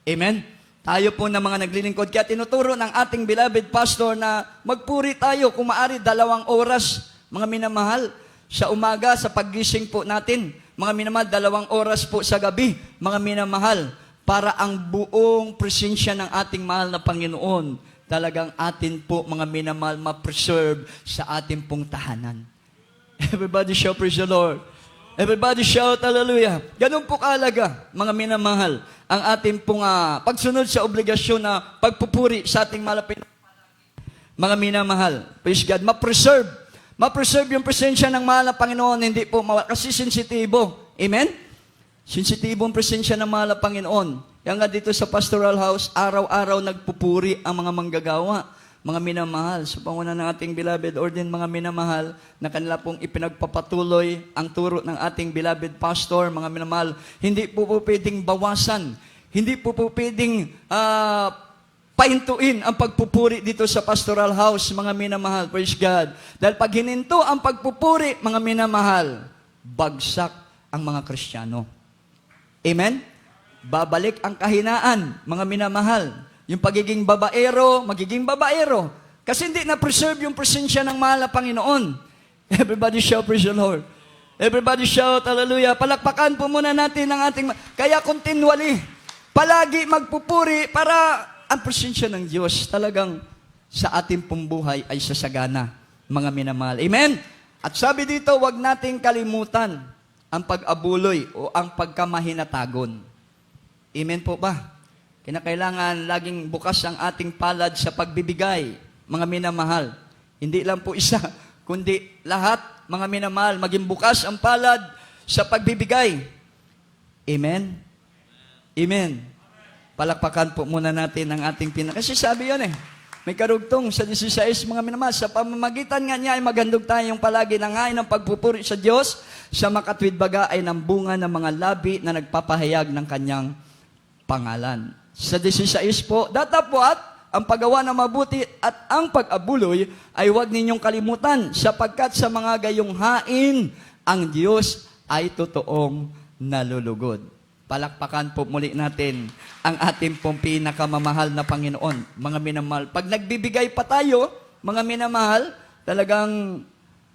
Amen? Tayo po na mga naglilingkod. Kaya tinuturo ng ating beloved pastor na magpuri tayo, kung maaari, 2 oras, mga minamahal, sa umaga, sa paggising po natin. Mga minamahal, 2 oras po sa gabi, mga minamahal, para ang buong presensya ng ating mahal na Panginoon talagang atin po, mga minamahal, ma-preserve sa ating pong tahanan. Everybody shout, praise the Lord. Everybody shout, hallelujah. Ganun po kaalaga, mga minamahal, ang ating pong pagsunod sa obligasyon na pagpupuri sa ating malapit. Mga minamahal, praise God, ma-preserve. Ma-preserve yung presensya ng mahal na Panginoon, hindi po kasi sensitibo. Amen? Sensitibo ang presensya ng mahal na Panginoon. Yan nga dito sa pastoral house, araw-araw nagpupuri ang mga manggagawa, mga minamahal. Sa panguna ng ating beloved ordained mga minamahal, na kanila pong ipinagpapatuloy ang turo ng ating beloved pastor, mga minamahal, hindi po pwedeng bawasan, hindi po pwedeng pahintuin ang pagpupuri dito sa pastoral house, mga minamahal. Praise God. Dahil pag hininto ang pagpupuri, mga minamahal, bagsak ang mga Kristiyano. Amen? Babalik ang kahinaan, mga minamahal. Yung pagiging babaero, magiging babaero. Kasi hindi na-preserve yung presensya ng mahal na Panginoon. Everybody shout, praise the Lord. Everybody shout, hallelujah. Palakpakan po muna natin ang ating... Kaya continually, palagi magpupuri para ang presensya ng Diyos talagang sa ating pong buhay ay sasagana, mga minamahal. Amen? At sabi dito, wag nating kalimutan ang pag-abuloy o ang pagkamahinatagon. Amen po ba? Kinakailangan laging bukas ang ating palad sa pagbibigay, mga minamahal. Hindi lang po isa, kundi lahat, mga minamahal, maging bukas ang palad sa pagbibigay. Amen? Amen. Palakpakan po muna natin ang ating kasi sabi yan eh, may karugtong sa 16, mga minamahal, sa pamamagitan nga niya ay magandog tayong palagi nangain ng pagpupuri sa Diyos, sa makatwid baga ay ng bunga ng mga labi na nagpapahayag ng kanyang pangalan. Sa 16 po, datapwat ang paggawa ng mabuti at ang pag-abuloy ay huwag ninyong kalimutan, sapagkat sa mga gayong hain, ang Diyos ay totoong nalulugod. Palakpakan po muli natin ang ating pong pinakamamahal na Panginoon, mga minamahal. Pag nagbibigay pa tayo, mga minamahal, talagang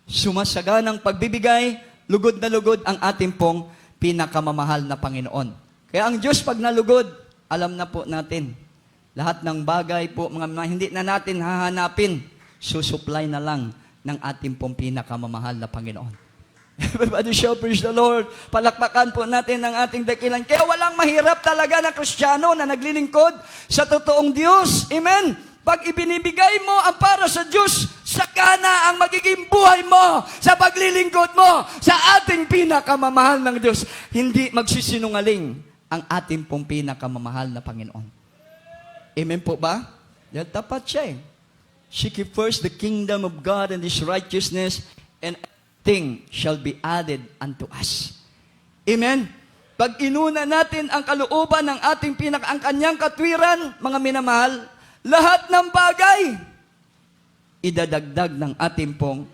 sumasaganang pagbibigay, lugod na lugod ang ating pong pinakamamahal na Panginoon. Kaya ang Diyos pag nalugod, alam na po natin, lahat ng bagay po, mga hindi na natin hahanapin, susupply na lang ng ating pong pinakamamahal na Panginoon. Everybody shout, praise the Lord. Palakpakan po natin ang ating dakilan. Kaya walang mahirap talaga na Kristiyano na naglilingkod sa totoong Diyos. Amen? Pag ibinibigay mo ang para sa Diyos, saka na ang magiging buhay mo sa paglilingkod mo sa ating pinakamamahal ng Diyos. Hindi magsisinungaling ang ating pong pinakamamahal na Panginoon. Amen po ba? Dahil tapat siya eh. Seek ye first the kingdom of God and His righteousness, and everything shall be added unto us. Amen? Pag inuna natin ang kalooban ng ating ang kanyang katwiran, mga minamahal, lahat ng bagay, idadagdag ng ating pong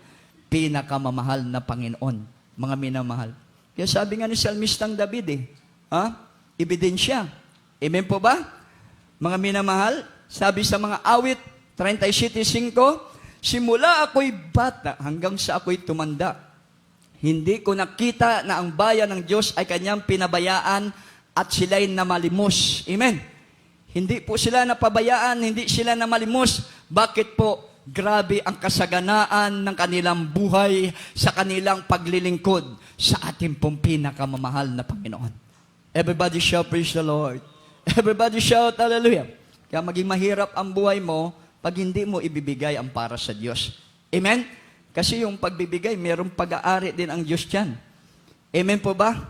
pinakamamahal na Panginoon, mga minamahal. Kaya sabi nga ni Salmistang David ebidensya. Amen po ba? Mga minamahal, sabi sa mga awit 37:5, simula ako'y bata hanggang sa ako'y tumanda, hindi ko nakita na ang bayan ng Diyos ay kanyang pinabayaan at sila'y namalimos. Amen. Hindi po sila napabayaan, hindi sila namalimos. Bakit po? Grabe ang kasaganaan ng kanilang buhay sa kanilang paglilingkod sa ating pong pinakamamahal na Panginoon. Everybody shout, praise the Lord. Everybody shout, hallelujah. Kaya maging mahirap ang buhay mo pag hindi mo ibibigay ang para sa Diyos. Amen? Kasi yung pagbibigay, mayroong pag-aari din ang Diyos dyan. Amen po ba?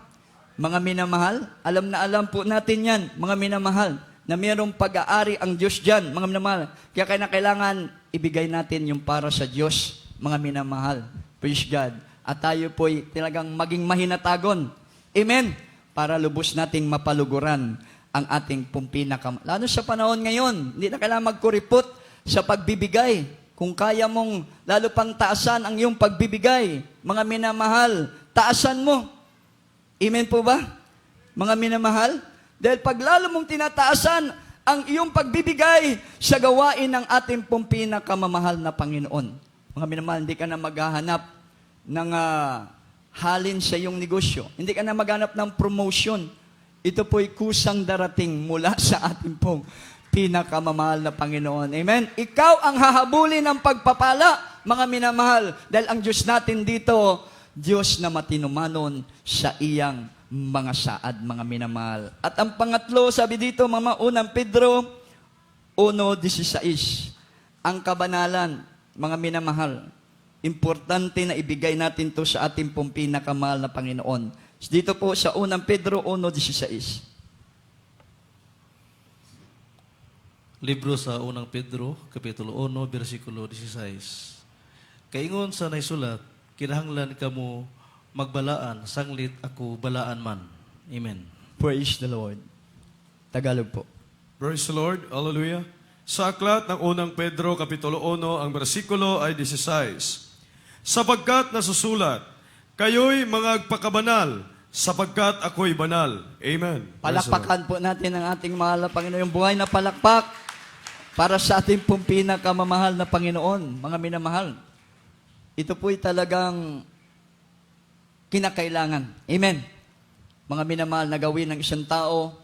Mga minamahal, alam na alam po natin yan, mga minamahal, na mayroong pag-aari ang Diyos dyan, mga minamahal. Kaya kailangan ibigay natin yung para sa Diyos, mga minamahal. Praise God. At tayo po'y talagang maging mahinatagon. Amen? Para lubos nating mapaluguran ang ating pong lalo sa panahon ngayon, hindi na kailangan magkuripot sa pagbibigay. Kung kaya mong lalo pang taasan ang iyong pagbibigay, mga minamahal, taasan mo. Amen po ba? Mga minamahal? Dahil pag lalo mong tinataasan ang iyong pagbibigay sa gawain ng ating pong pinakamamahal na Panginoon. Mga minamahal, hindi ka na maghahanap ng halin sa iyong negosyo. Hindi ka na maghanap ng promotion. Ito po'y kusang darating mula sa ating pong pinakamamahal na Panginoon. Amen? Ikaw ang hahabulin ng pagpapala, mga minamahal, dahil ang Diyos natin dito, Diyos na matinumanon sa iyang mga saad, mga minamahal. At ang pangatlo, sabi dito, mga unang Pedro 1:16, ang kabanalan, mga minamahal. Importante na ibigay natin to sa ating pong pinakamahal na Panginoon. Dito po sa unang Pedro 1:16. Libro sa unang Pedro, Kapitulo 1, versikulo 16. Kaingon sa naisulat, kinahanglan kamo magbalaan, sanglit ako balaan man. Amen. Praise the Lord. Tagalog po. Praise the Lord. Hallelujah. Sa aklat ng unang Pedro, Kapitulo 1, ang bersikulo ay 16. Sapagkat nasusulat, kayo'y magpakabanal, sapagkat ako'y banal. Amen. Palakpakan po natin ang ating mahal na Panginoon. Yung buhay na palakpak para sa ating pong pinakamamahal na Panginoon, mga minamahal. Ito po'y talagang kinakailangan. Amen. Mga minamahal na gawin ng isang tao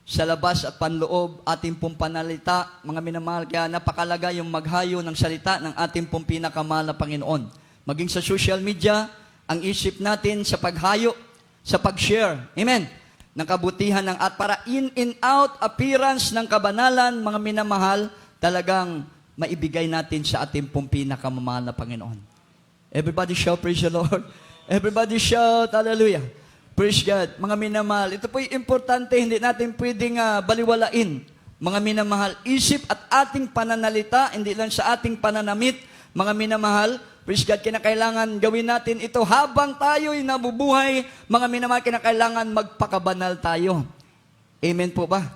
sa labas at panloob, ating pong panalita, mga minamahal, kaya napakalaga yung maghayo ng salita ng ating pong pinakamahal na Panginoon. Maging sa social media, ang isip natin sa paghayo, sa pag-share. Amen. ng kabutihan ng at para in and out appearance ng kabanalan, mga minamahal, talagang maibigay natin sa ating pong pinakamamahal na Panginoon. Everybody shout, praise the Lord. Everybody shout, hallelujah. Praise God. Mga minamahal, ito po'y importante, hindi natin pwedeng baliwalain. Mga minamahal, isip at ating pananalita, hindi lang sa ating pananamit, mga minamahal, praise God, kinakailangan gawin natin ito habang tayo'y nabubuhay, mga minamahal, kinakailangan magpakabanal tayo. Amen po ba?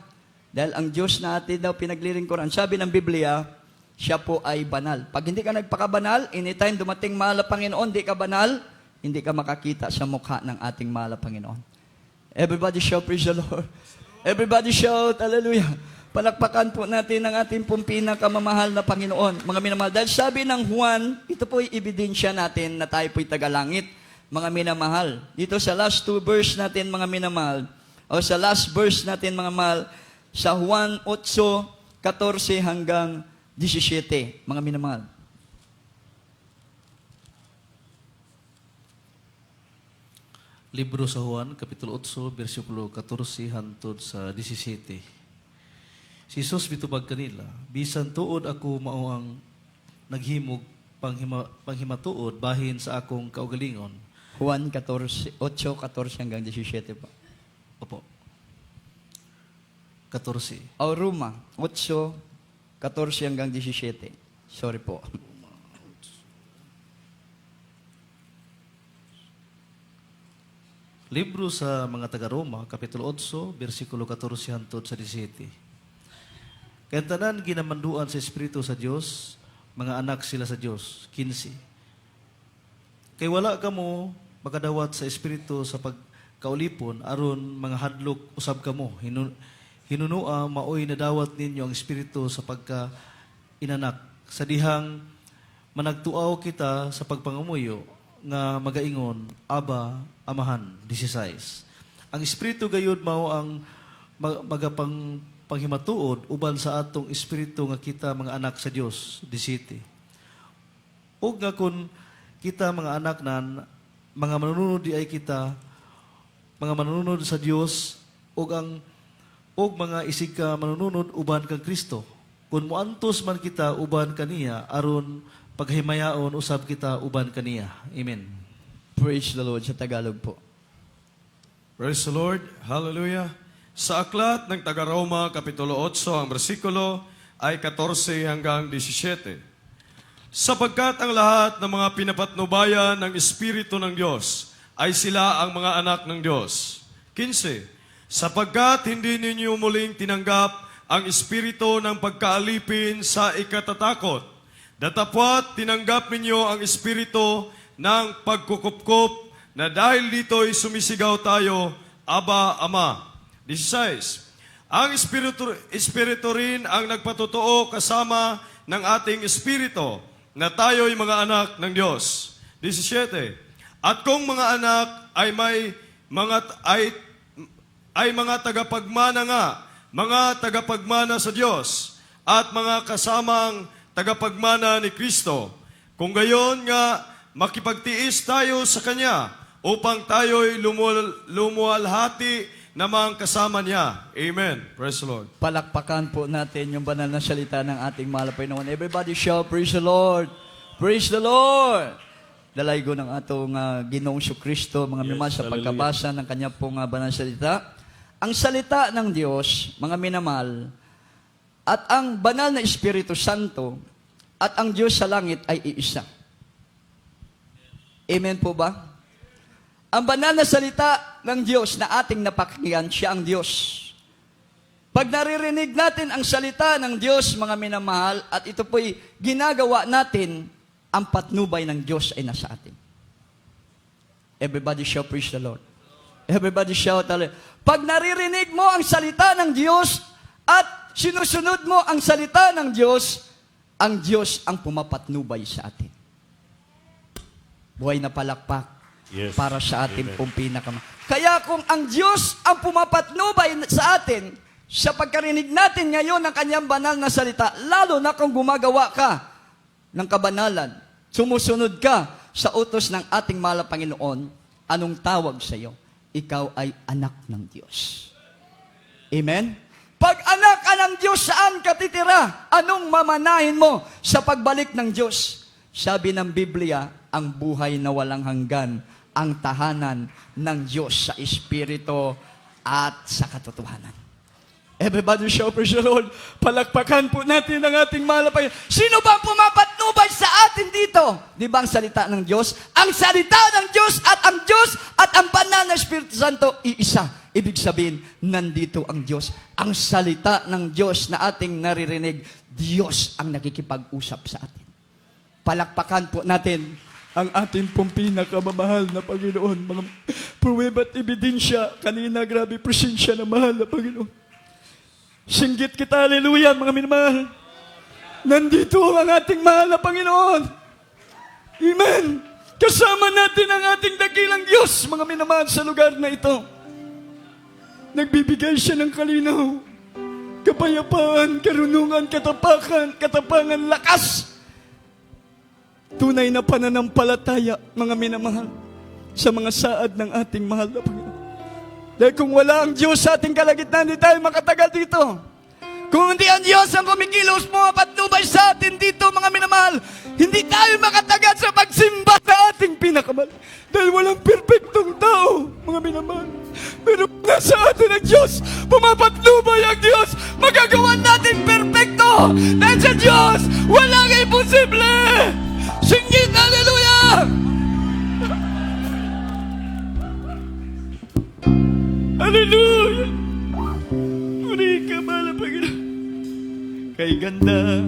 Dahil ang Diyos na atin daw pinaglilingkuran, sabi ng Biblia, siya po ay banal. Pag hindi ka nagpakabanal, anytime dumating mahal na Panginoon, di ka banal, hindi ka makakita sa mukha ng ating mahal na Panginoon. Everybody shout, praise the Lord. Everybody shout, hallelujah. Palakpakan po natin ang ating pong pinakamamahal na Panginoon. Mga minamahal, dahil sabi ng Juan, ito po'y ebidensya natin na tayo po'y tagalangit. Mga minamahal, dito sa last 2 verse natin, mga minamahal, o sa last verse natin, mga mahal, sa Juan 8:14 hanggang 17, mga minamahal. Libro sa Juan, Kapitulo 8, versikulo 14 hantod sa 17. Si Jesus mitubag kanila, bisan tuod ako mao ang naghimog panghimatuod bahin sa akong kaugalingon. Juan 8:14 hanggang 17 po. Opo. 14. O Roma 8:14 hanggang 17. Sorry po. Libro sa mga taga-Roma, Kapitulo 8, versikulo 14 hantod sa 17. Kaya tanan ginamanduan sa Espiritu sa Dios, mga anak sila sa Dios. 15. Kay wala kamo makadawat sa Espiritu sa pagkaulipon, aron mga hadlok usab kamo. Hinunua maoy nadawat ninyo ang Espiritu sa pagka-inanak. Sa dihang managtuaw kita sa pagpangamuyo, nga magaingon, Aba, Amahan, 16. Ang Espiritu gayud mao ang magapang panghimatuod uban sa atong espiritu nga kita mga anak sa Dios, 17. Ug nga kun kita mga anak nan mga manununod di ay kita mga manununod sa Dios ug mga isig ka manununod uban kang Kristo. Kun moantos man kita uban kaniya aron paghimayaon usab kita uban kaniya. Amen. Praise the Lord sa Tagalog po. Praise the Lord. Hallelujah. Sa aklat ng taga-Roma, Kapitulo 8, ang bersikulo ay 14 hanggang 17. Sapagkat ang lahat ng mga pinapatnubayan ng Espiritu ng Diyos ay sila ang mga anak ng Diyos. 15. Sapagkat hindi ninyo muling tinanggap ang Espiritu ng pagkaalipin sa ikatatakot, datapwat tinanggap ninyo ang Espiritu ng pagkukupkup na dahil dito'y sumisigaw tayo, Aba, Ama. 16. Ang Espiritu rin ang nagpatotoo kasama ng ating Espiritu na tayo'y mga anak ng Diyos. 17. At kung mga anak ay mga tagapagmana nga, mga tagapagmana sa Diyos at mga kasamang tagapagmana ni Kristo, kung gayon nga makipagtiis tayo sa Kanya upang tayo'y lumuwalhati namang kasama niya. Amen. Praise the Lord. Palakpakan po natin yung banal na salita ng ating mahal na Panginoon. Everybody shout, praise the Lord. Praise the Lord. Dalaygo ng atong Ginoong Kristo, mga minamahal, sa pagkabasa ng kanya pong banal na salita. Ang salita ng Diyos, mga minamahal, at ang banal na Espiritu Santo, at ang Diyos sa langit ay iisa. Amen po ba? Ang banal na salita ng Diyos na ating napakinggan, siya ang Diyos. Pag naririnig natin ang salita ng Diyos, mga minamahal, at ito po'y ginagawa natin, ang patnubay ng Diyos ay nasa atin. Everybody shout, praise the Lord. Everybody shout, hallelujah. Pag naririnig mo ang salita ng Diyos, at sinusunod mo ang salita ng Diyos ang pumapatnubay sa atin. Buhay na palakpak. Yes. Para sa ating pong Kaya kung ang Diyos ang pumapatnubay sa atin, sa pagkarinig natin ngayon ng kanyang banal na salita, lalo na kung gumagawa ka ng kabanalan, sumusunod ka sa utos ng ating mahal na Panginoon, anong tawag sa iyo? ikaw ay anak ng Diyos. Amen? Pag anak ka ng Diyos, saan ka titira? Anong mamanahin mo sa pagbalik ng Diyos? Sabi ng Biblia, ang buhay na walang hanggan, ang tahanan ng Diyos sa Espiritu at sa katotohanan. Everybody shout, praise the Lord. Palakpakan po natin ang ating mahal na Panginoon. Sino ba ang pumapatnubay sa atin dito? Di ba ang salita ng Diyos? Ang salita ng Diyos at ang banal na Espiritu Santo, iisa. Ibig sabihin, nandito ang Diyos. Ang salita ng Diyos na ating naririnig, Diyos ang nakikipag-usap sa atin. Palakpakan po natin ang ating pong pinakamamahal na Panginoon. Mga pruweba at ebidensya, kanina grabe presensya ng mahal na Panginoon. Singgit kita, hallelujah, mga minamahal. Nandito ang ating mahal na Panginoon. Amen. Kasama natin ang ating dakilang Diyos, mga minamahal, sa lugar na ito. Nagbibigay siya ng kalinaw, kapayapaan, karunungan, katapangan, lakas. Tunay na pananampalataya, mga minamahal, sa mga saad ng ating mahal na Panginoon. Dahil kung wala ang Diyos sa ating kalagitnaan, hindi tayo makatagal dito. Kung hindi ang Diyos ang kumikilos mo, patnubay sa atin dito, mga minamahal, hindi tayo makatagal sa pagsimba sa ating pinakamahal. Dahil walang perfectong tao, mga minamahal. Pero nasa atin ang Diyos, pumapatnubay ang Diyos, magagawa natin perfecto. Dahil sa Diyos, walang imposible. Singgit, hallelujah! Hallelujah! Muli ka, mahal na Panginoon. Kay ganda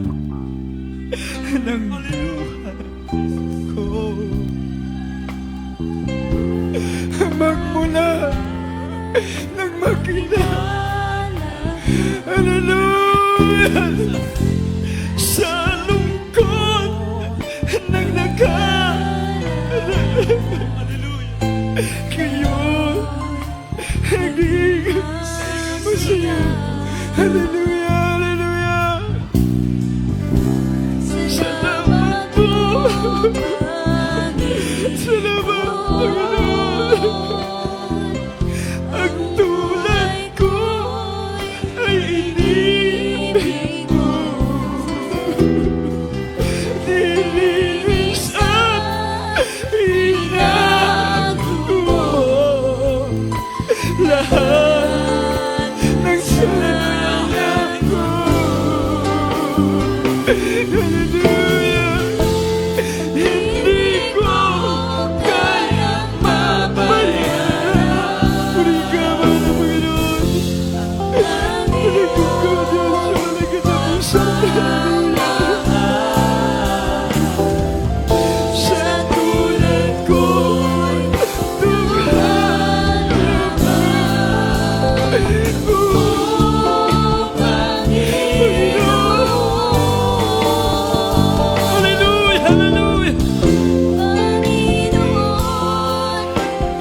ng luha ko. Magmula nang makina. Hallelujah! Sa lungkot ng Hallelujah! Kayo naging masaya. Hallelujah, hallelujah. Salamat po. Salamat, Panginoon. Ang tulad ko ay inibig mo. Nilinis at inago mo. Lahat ng sayang ko. Hallelujah. Hindi ko kaya mabayaran. Muli ka, mahal na Panginoon. Pinagkong ko, Diyos, sa nagkatapusan. Sa tulad ko'y tunghalan mo, Panginoon. Hallelujah, hallelujah.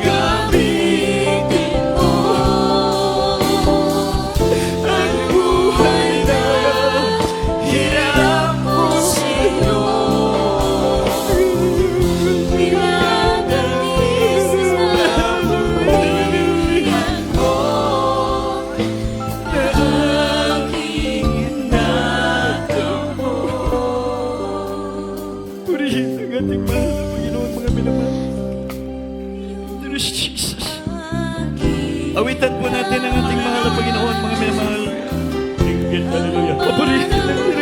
Gamitin mo ang buhay na hirap mo sa'yo. Pinagalis sa bulihan mo na aking natamo. Purihin ang ating mahal na Panginoon, mga minamahal. There is Jesus. Awitan po natin ang ating mahal na Panginoon, mga minamahal. Hallelujah. Papurihin ang Panginoon.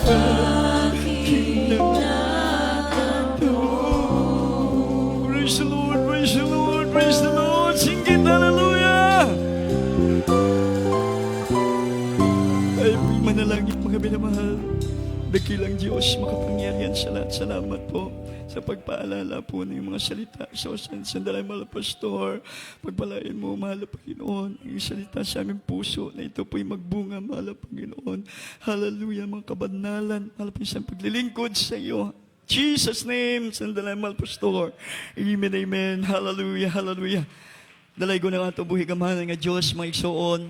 Praise the Lord, praise the Lord, praise the Lord. Sing it, hallelujah. Ay, manalangin mga minamahal. Dakilang Diyos, makapangyarihan sa lahat. Salamat po sa pagpaalala po ng mga salita sa sandalay mahal pastor. Pagpalain mo, mahal na Panginoon, ang salita sa aming puso na ito po'y magbunga, mahal na Panginoon. Hallelujah, mga kabanalan, mahal po sa paglilingkod sa iyo. Jesus' name, sandalay mahal pastor. Amen, amen. Hallelujah, hallelujah. Dalay ko na nga ito, buhi gamahan nga Diyos, mga igsoon.